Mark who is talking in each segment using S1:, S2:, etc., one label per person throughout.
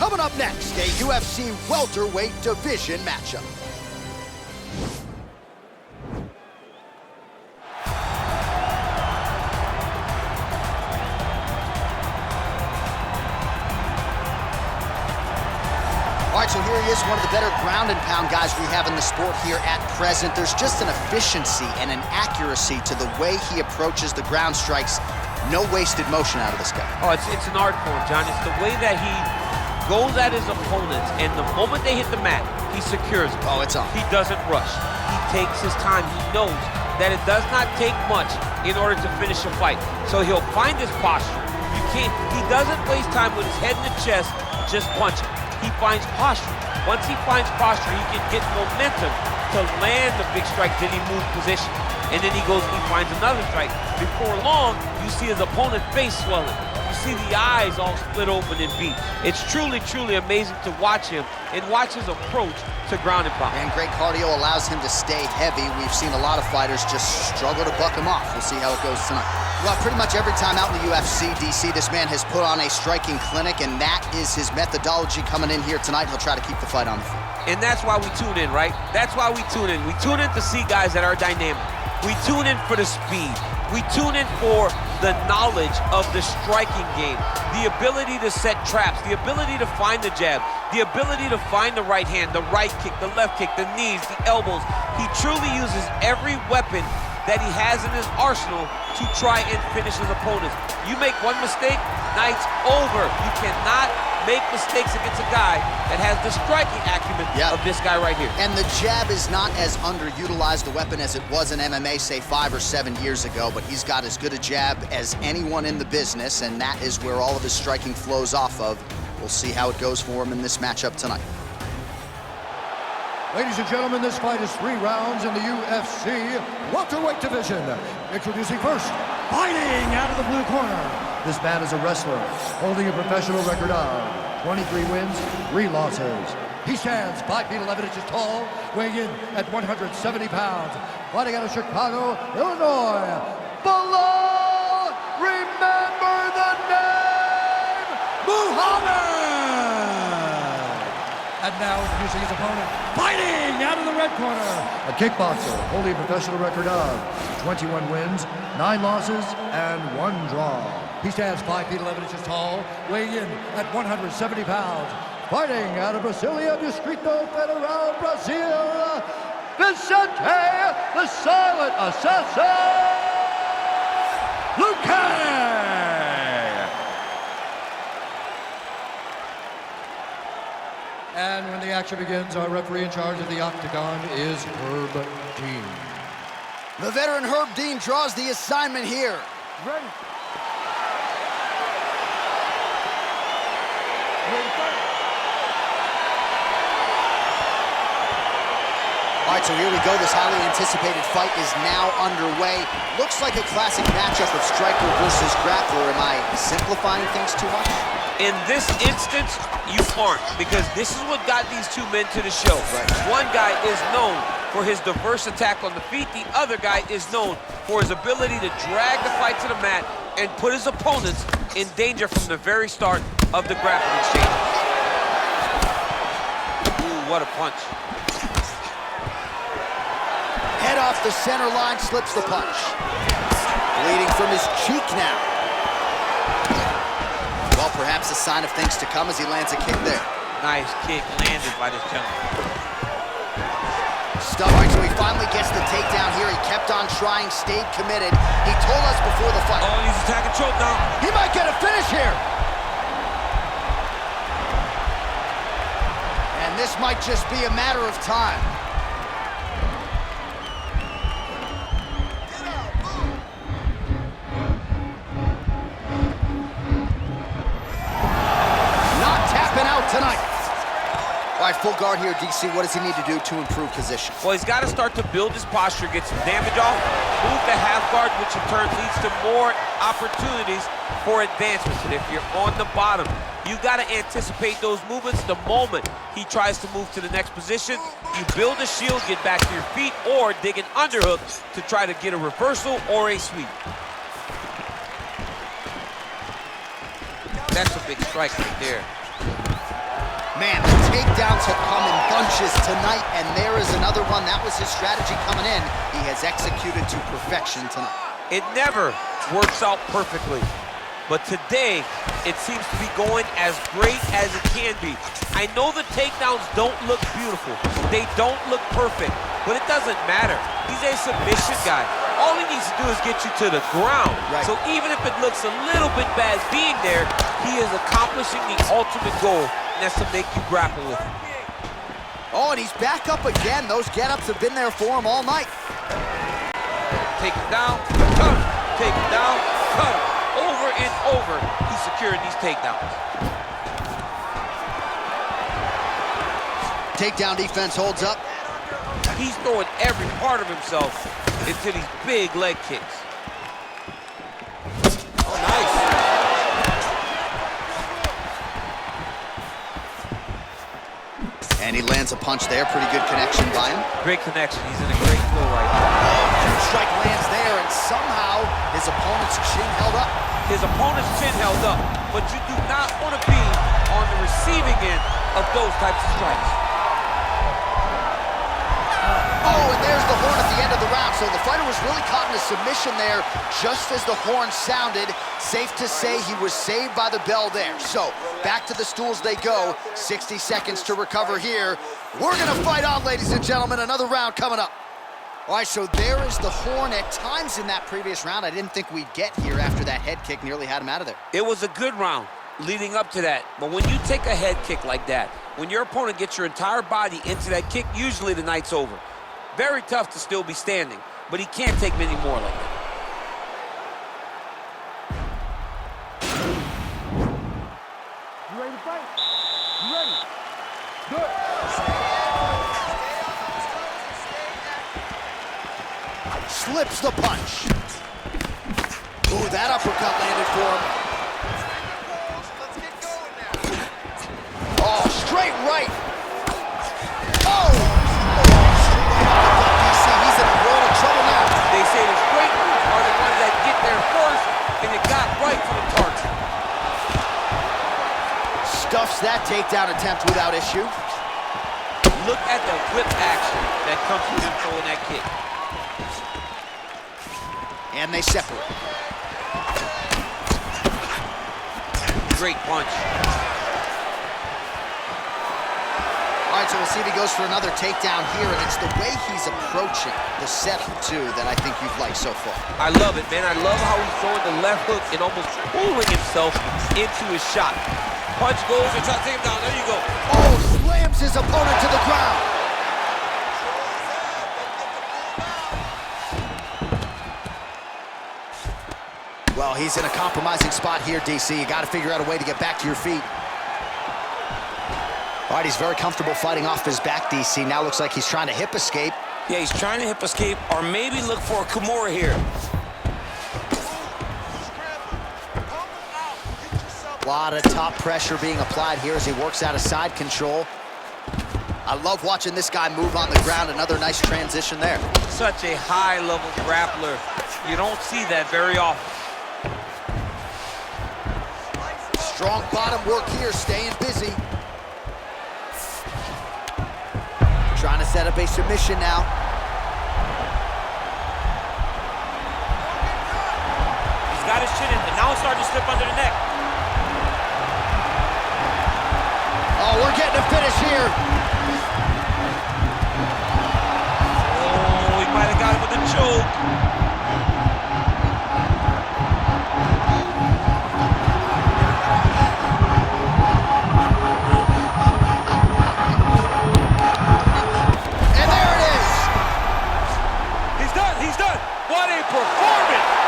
S1: Coming up next, a UFC welterweight division matchup. All right, so here he is, one of the better ground and pound guys we have in the sport here at present. There's just an efficiency and an accuracy to the way he approaches the ground strikes. No wasted motion out of this guy.
S2: Oh, it's an art form, John. It's the way that he goes at his opponents, and the moment they hit the mat, he secures it.
S1: Oh, it's on.
S2: He doesn't rush. He takes his time. He knows that it does not take much in order to finish a fight. So he'll find his posture. He doesn't waste time with his head in the chest just punching. He finds posture. Once he finds posture, he can get momentum to land the big strike, then he moves position. And then he goes and he finds another strike. Before long, you see his opponent's face swelling. You see the eyes all split open and beat. It's truly, truly amazing to watch him and watch his approach to ground and pound.
S1: And great cardio allows him to stay heavy. We've seen a lot of fighters just struggle to buck him off. We'll see how it goes tonight. Well, pretty much every time out in the UFC, DC, this man has put on a striking clinic, and that is his methodology coming in here tonight. He'll try to keep the fight on the feet.
S2: And that's why we tune in, right? That's why we tune in. We tune in to see guys that are dynamic. We tune in for the speed. We tune in for the knowledge of the striking game, the ability to set traps, the ability to find the jab, the ability to find the right hand, the right kick, the left kick, the knees, the elbows. He truly uses every weapon that he has in his arsenal to try and finish his opponents. You make one mistake, night's over. You cannot make mistakes against a guy that has the striking acumen of this guy right here.
S1: And the jab is not as underutilized a weapon as it was in MMA, say 5 or 7 years ago, but he's got as good a jab as anyone in the business, and that is where all of his striking flows off of. We'll see how it goes for him in this matchup tonight.
S3: Ladies and gentlemen, this fight is 3 rounds in the UFC welterweight division. Introducing first, fighting out of the blue corner. This man is a wrestler, holding a professional record of 23 wins, 3 losses. He stands 5 feet 11 inches tall, weighing in at 170 pounds. Fighting out of Chicago, Illinois, Belal, remember the name, Muhammad! And now introducing his opponent, fighting out of the red corner, a kickboxer holding a professional record of 21 wins, 9 losses, and 1 draw. He stands 5 feet 11 inches tall, weighing in at 170 pounds. Fighting out of Brasilia, Distrito Federal, Brazil, Vicente, the Silent Assassin, Luque! And when the action begins, our referee in charge of the Octagon is Herb Dean.
S1: The veteran Herb Dean draws the assignment here.
S3: Ready?
S1: All right, so here we go. This highly anticipated fight is now underway. Looks like a classic matchup of striker versus grappler. Am I simplifying things too much?
S2: In this instance, you aren't, because this is what got these two men to the show.
S1: Right.
S2: One guy is known for his diverse attack on the feet. The other guy is known for his ability to drag the fight to the mat and put his opponents in danger from the very start of the grappling exchange. Ooh, what a punch.
S1: Head off the center line, slips the punch. Bleeding from his cheek now. Well, perhaps a sign of things to come as he lands a kick there.
S2: Nice kick landed by this gentleman.
S1: Stubborn, so he finally gets the takedown here. He kept on trying, stayed committed. He told us before the fight.
S2: Oh, he's attacking choke now.
S1: He might get a finish here. And this might just be a matter of time. Tonight. All right, full guard here, DC. What does he need to do to improve position?
S2: Well, he's got to start to build his posture, get some damage off, move the half guard, which in turn leads to more opportunities for advancements. And if you're on the bottom, you got to anticipate those movements the moment he tries to move to the next position. You build a shield, get back to your feet, or dig an underhook to try to get a reversal or a sweep. That's a big strike right there.
S1: Man, the takedowns have come in bunches tonight, and there is another one. That was his strategy coming in. He has executed to perfection tonight.
S2: It never works out perfectly, but today it seems to be going as great as it can be. I know the takedowns don't look beautiful. They don't look perfect, but it doesn't matter. He's a submission guy. All he needs to do is get you to the ground.
S1: Right. So
S2: even if it looks a little bit bad being there, he is accomplishing the ultimate goal, and that's to make you grapple with him.
S1: Oh, and he's back up again. Those get-ups have been there for him all night.
S2: Take it down, cut him. Take it down, cut him. Over and over, he's securing these takedowns.
S1: Takedown defense holds up.
S2: He's throwing every part of himself into these big leg kicks. Oh, nice.
S1: And he lands a punch there. Pretty good connection by him.
S2: Great connection. He's in a great flow right now.
S1: Huge strike lands there, and somehow his opponent's chin held up.
S2: His opponent's chin held up, but you do not want to be on the receiving end of those types of strikes.
S1: Oh, and there's the horn at the end of the round. So the fighter was really caught in a submission there just as the horn sounded. Safe to say he was saved by the bell there. So back to the stools they go. 60 seconds to recover here. We're going to fight on, ladies and gentlemen. Another round coming up. All right, so there is the horn. At times in that previous round, I didn't think we'd get here after that head kick nearly had him out of there.
S2: It was a good round leading up to that. But when you take a head kick like that, when your opponent gets your entire body into that kick, usually the night's over. Very tough to still be standing, but he can't take many more like that.
S3: You ready to fight? You ready? Good.
S1: Slips the punch. Ooh, that uppercut landed for him. Oh, straight right. Oh! He's in a world of trouble now.
S2: They say the straight are the ones that get there first, and it got right to the target.
S1: Stuffs that takedown attempt without issue.
S2: Look at the whip action that comes from him throwing that kick.
S1: And they separate.
S2: Great punch.
S1: All right, so we'll see if he goes for another takedown here, and it's the way he's approaching the setup, too, that I think you've liked so far.
S2: I love it, man. I love how he's throwing the left hook and almost pulling himself into his shot. Punch goes, and try to take him down. There you go.
S1: Oh, slams his opponent to the ground. Well, he's in a compromising spot here, DC. You got to figure out a way to get back to your feet. All right, he's very comfortable fighting off his back, DC. Now looks like he's trying to hip escape.
S4: Yeah, he's trying to hip escape or maybe look for a Kimura here.
S1: A lot of top pressure being applied here as he works out of side control. I love watching this guy move on the ground. Another nice transition there.
S2: Such a high-level grappler. You don't see that very often.
S1: Strong bottom work here, staying busy. Trying to set up a submission now.
S4: He's got his chin in, but now it's starting to slip under the neck.
S1: Oh, we're getting a finish here.
S2: Oh, he might have got him with a choke.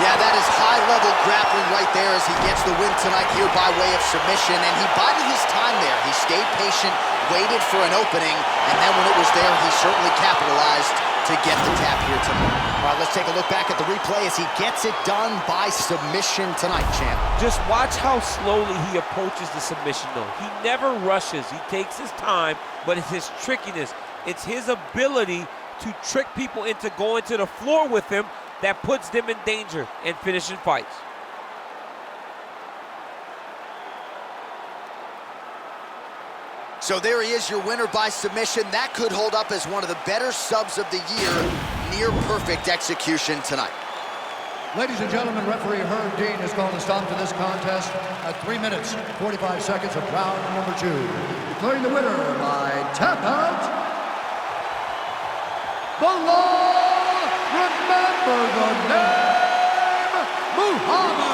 S1: Yeah, that is high-level grappling right there as he gets the win tonight here by way of submission, and he bided his time there. He stayed patient, waited for an opening, and then when it was there, he certainly capitalized to get the tap here tonight. All right, let's take a look back at the replay as he gets it done by submission tonight, champ.
S2: Just watch how slowly he approaches the submission, though. He never rushes. He takes his time, but it's his trickiness. It's his ability to trick people into going to the floor with him that puts them in danger and finishing fights.
S1: So there he is, your winner by submission. That could hold up as one of the better subs of the year. Near perfect execution tonight.
S3: Ladies and gentlemen, referee Herb Dean has called a stop to this contest at 3 minutes, 45 seconds of round number 2. Declaring the winner by tap out, Belal, remember the name, Muhammad.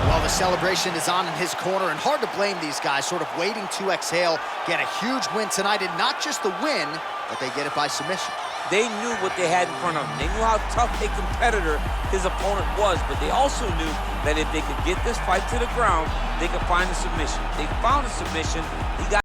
S1: Well, the celebration is on in his corner, and hard to blame these guys, sort of waiting to exhale, get a huge win tonight, and not just the win, but they get it by submission.
S2: They knew what they had in front of them. They knew how tough a competitor his opponent was, but they also knew that if they could get this fight to the ground, they could find a submission. They found a submission. He got